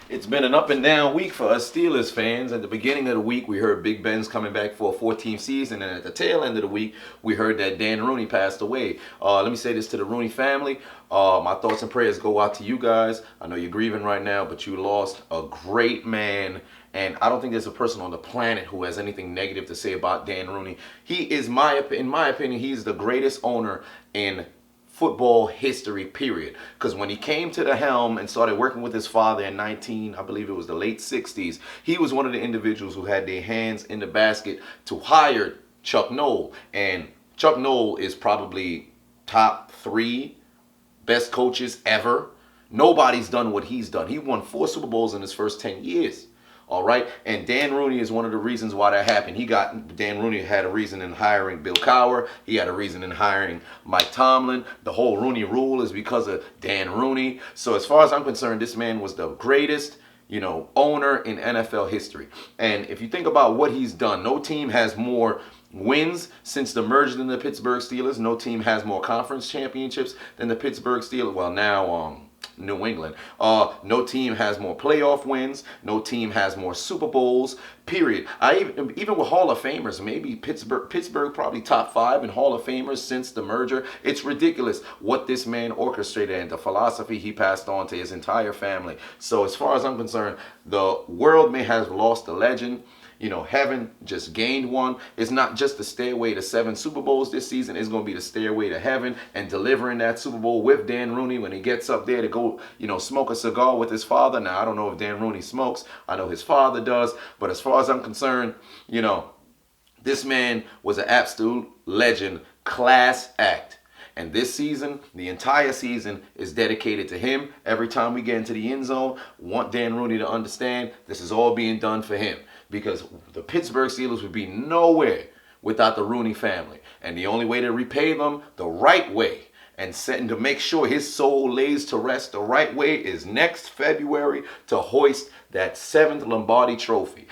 It's been an up and down week for us Steelers fans. At the beginning of the week, we heard Big Ben's coming back for a 14th season, and at the tail end of the week, we heard that Dan Rooney passed away. Let me say this to the Rooney family. My thoughts and prayers go out to you guys. I know you're grieving right now, but you lost a great man. And I don't think there's a person on the planet who has anything negative to say about Dan Rooney. He is, in my opinion, he's the greatest owner in football history, period. Because when he came to the helm and started working with his father in I believe it was the late 60s, he was one of the individuals who had their hands in the basket to hire Chuck Noll. And Chuck Noll is probably top 3 best coaches ever. Nobody's done what he's done. He won 4 Super Bowls in his first 10 years. All right, and Dan Rooney is one of the reasons why that happened. Dan Rooney had a reason in hiring Bill Cowher. He had a reason in hiring Mike Tomlin. The whole Rooney Rule is because of Dan Rooney. So as far as I'm concerned, this man was the greatest, owner in NFL history. And if you think about what he's done, no team has more wins since the merger than the Pittsburgh Steelers. No team has more conference championships than the Pittsburgh Steelers. Well, now New England. No team has more playoff wins. No team has more Super Bowls. Period. Even with Hall of Famers, maybe Pittsburgh probably top 5 in Hall of Famers since the merger. It's ridiculous what this man orchestrated and the philosophy he passed on to his entire family. So as far as I'm concerned, the world may have lost a legend. Heaven just gained one. It's not just the stairway to 7 Super Bowls this season. It's going to be the stairway to heaven and delivering that Super Bowl with Dan Rooney when he gets up there to go, smoke a cigar with his father. Now, I don't know if Dan Rooney smokes. I know his father does. But as far as I'm concerned, this man was an absolute legend, class act. And this season, the entire season is dedicated to him. Every time we get into the end zone, want Dan Rooney to understand this is all being done for him. Because the Pittsburgh Steelers would be nowhere without the Rooney family. And the only way to repay them the right way and to make sure his soul lays to rest the right way is next February to hoist that 7th Lombardi trophy.